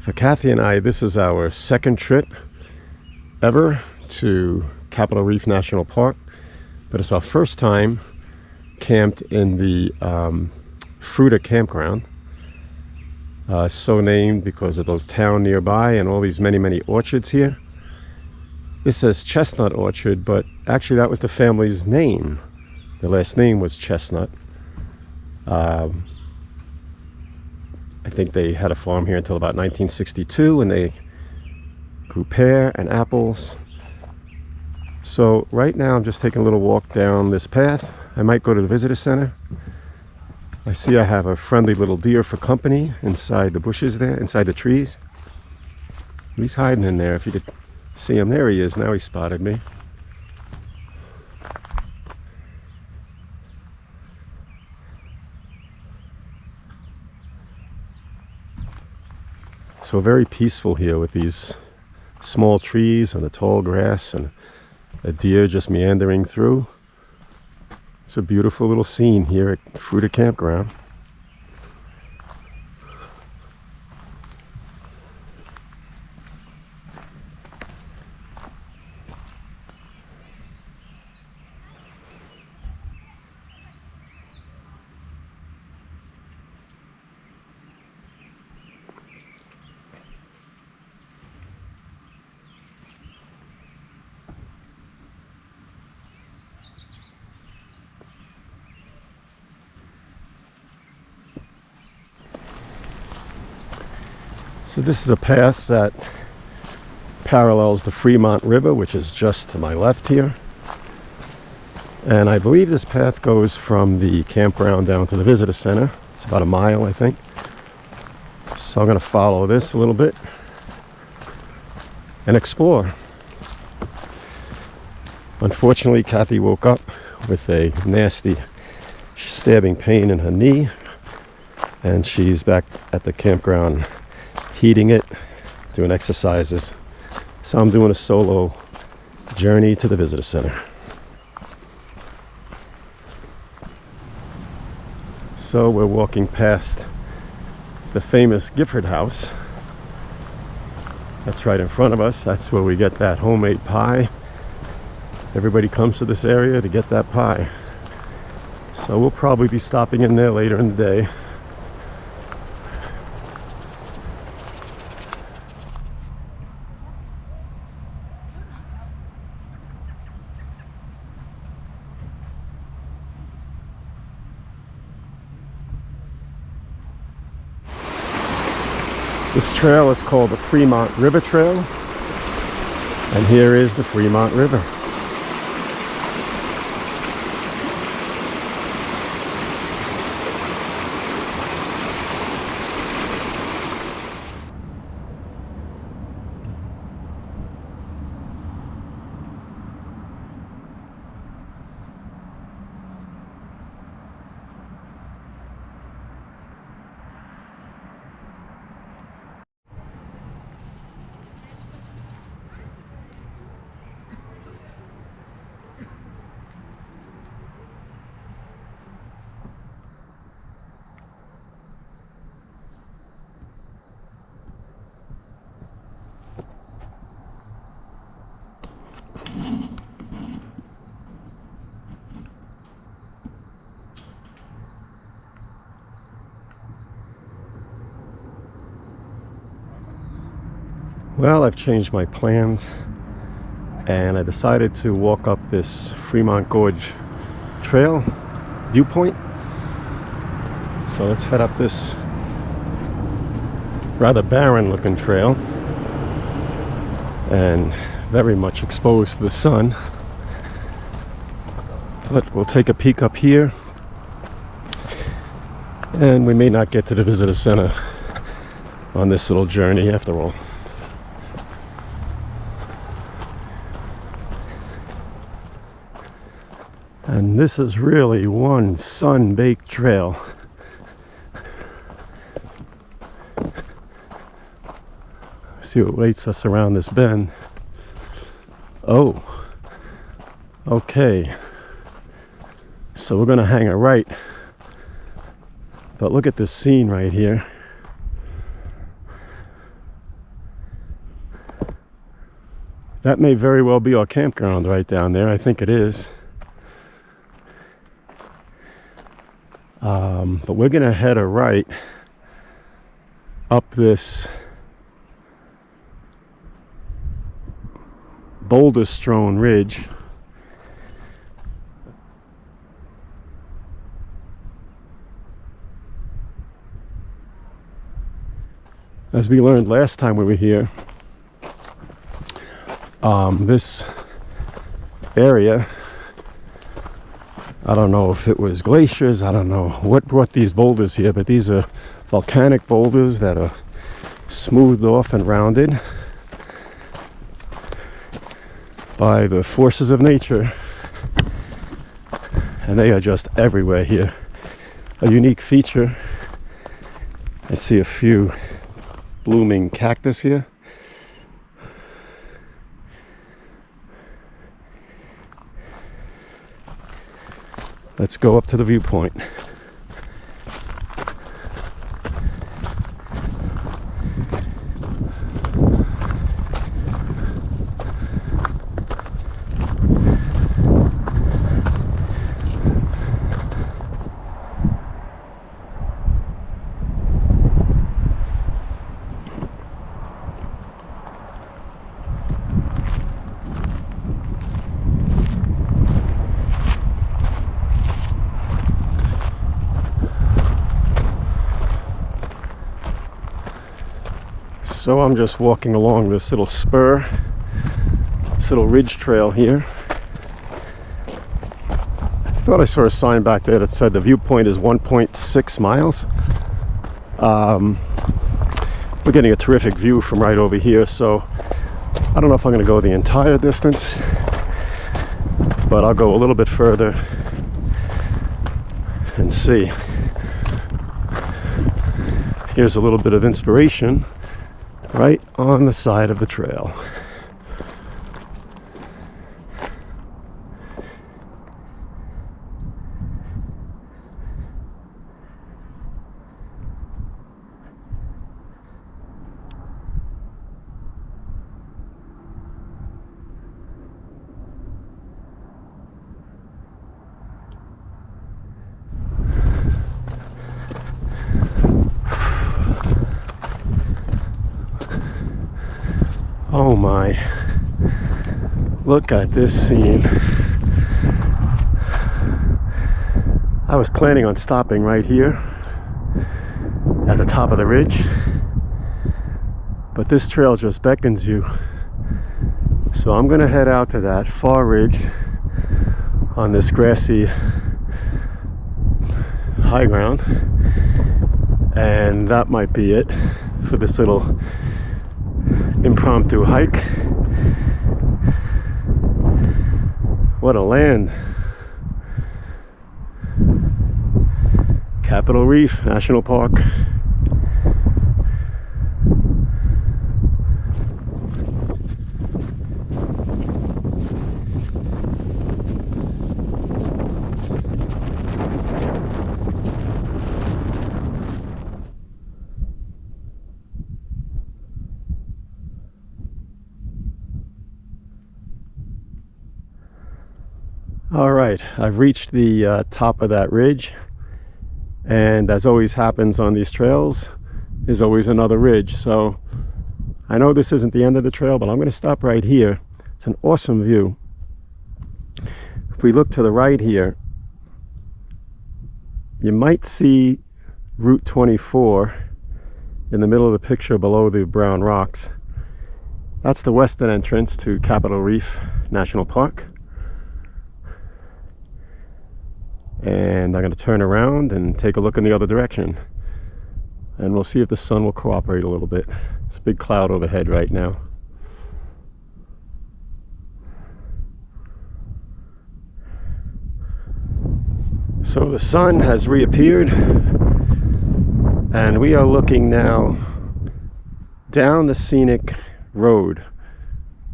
For Kathy and I, this is our second trip ever to Capitol Reef National Park, but it's our first time camped in the Fruita Campground, so named because of the town nearby and all these many orchards here. This says Chestnut Orchard, but actually that was the family's name. The last name was Chestnut. I think they had a farm here until about 1962, and they grew pear and apples. So right now I'm just taking a little walk down this path. I might go to the visitor center. I see I have a friendly little deer for company inside the bushes there, inside the trees. He's hiding in there. If you could see him, there he is. Now he spotted me. So very peaceful here with these small trees and the tall grass and a deer just meandering through. It's a beautiful little scene here at Fruita Campground. So this is a path that parallels the Fremont River, which is just to my left here. And I believe this path goes from the campground down to the visitor center. It's about a mile, I think. So I'm going to follow this a little bit and explore. Unfortunately, Kathy woke up with a nasty stabbing pain in her knee, and she's back at the campground heating it, doing exercises. So I'm doing a solo journey to the visitor center. So we're walking past the famous Gifford House. That's right in front of us. That's where we get that homemade pie. Everybody comes to this area to get that pie. So we'll probably be stopping in there later in the day. This trail is called the Fremont River Trail, and here is the Fremont River. Well, I've changed my plans, and I decided to walk up this Fremont Gorge Trail viewpoint. So let's head up this rather barren looking trail and very much exposed to the sun. But we'll take a peek up here, and we may not get to the visitor center on this little journey after all. And this is really one sun-baked trail. See what waits us around this bend. Oh, okay. So we're gonna hang a right. But look at this scene right here. That may very well be our campground right down there. I think it is. But we're gonna head a right up this boulder-strewn ridge. As we learned last time we were here, this area, I don't know if it was glaciers, I don't know what brought these boulders here, but these are volcanic boulders that are smoothed off and rounded by the forces of nature, and they are just everywhere here. A unique feature. I see a few blooming cactus here. Let's go up to the viewpoint. So I'm just walking along this little spur, this little ridge trail here. I thought I saw a sign back there that said the viewpoint is 1.6 miles. We're getting a terrific view from right over here, so I don't know if I'm going to go the entire distance, but I'll go a little bit further and see. Here's a little bit of inspiration right on the side of the trail. Oh my, look at this scene. I was planning on stopping right here at the top of the ridge, but this trail just beckons you. So I'm gonna head out to that far ridge on this grassy high ground, and that might be it for this little impromptu hike. What a land. Capitol Reef National Park. All right, I've reached the top of that ridge, and as always happens on these trails, there's always another ridge. So I know this isn't the end of the trail, but I'm going to stop right here. It's an awesome view. If we look to the right here, you might see Route 24 in the middle of the picture below the brown rocks. That's the western entrance to Capitol Reef National Park. And I'm going to turn around and take a look in the other direction, and we'll see if the sun will cooperate a little bit. It's a big cloud overhead right now. So the sun has reappeared, and we are looking now down the scenic road.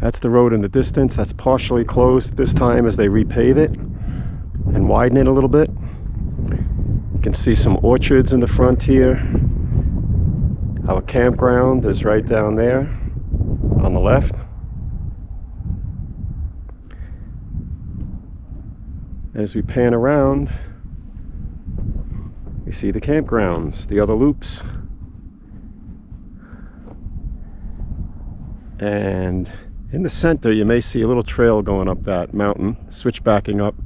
That's the road in the distance. That's partially closed this time as they repave it and widen it a little bit. You can see some orchards in the front here. Our campground is right down there on the left. As we pan around, we see the campgrounds, the other loops. And in the center, you may see a little trail going up that mountain, switchbacking up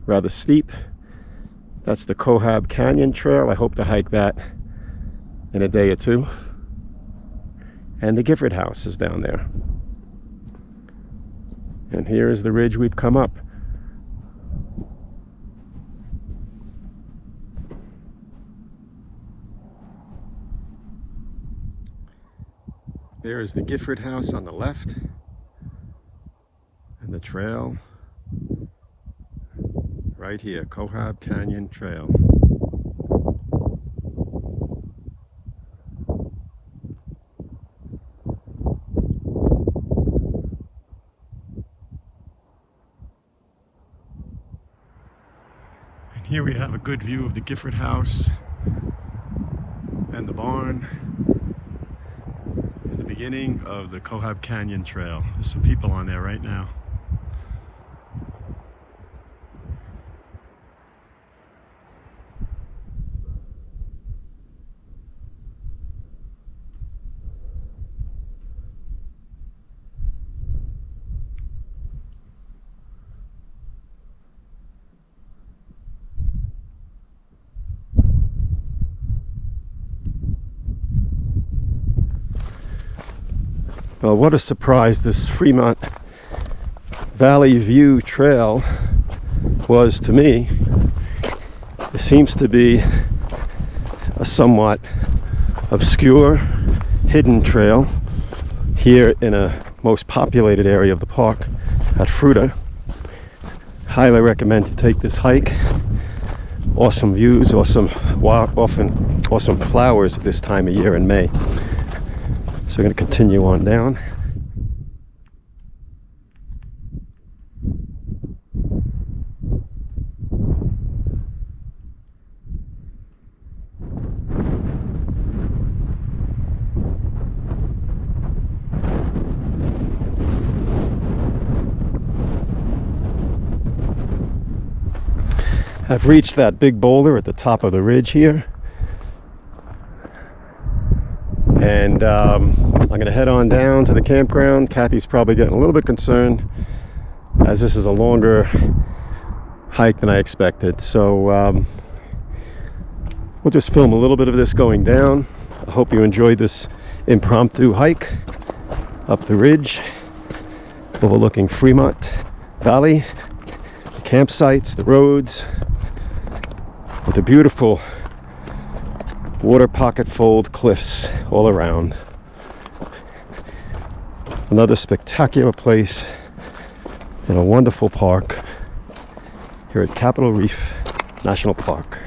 rather steep. That's the Cohab Canyon Trail. I hope to hike that in a day or two. And the Gifford House is down there. And here is the ridge we've come up. There is the Gifford House on the left, and the trail right here, Cohab Canyon Trail. And here we have a good view of the Gifford House and the barn. Beginning of the Cohab Canyon Trail. There's some people on there right now. Well, what a surprise this Fremont Valley View Trail was to me. It seems to be a somewhat obscure, hidden trail here in a most populated area of the park at Fruita. Highly recommend to take this hike. Awesome views, awesome flowers at this time of year in May. So we're going to continue on down. I've reached that big boulder at the top of the ridge here. And I'm going to head on down to the campground. Kathy's probably getting a little bit concerned as this is a longer hike than I expected. So we'll just film a little bit of this going down. I hope you enjoyed this impromptu hike up the ridge overlooking Fremont Valley, the campsites, the roads, with the beautiful water pocket fold cliffs all around. Another spectacular place in a wonderful park here at Capitol Reef National Park.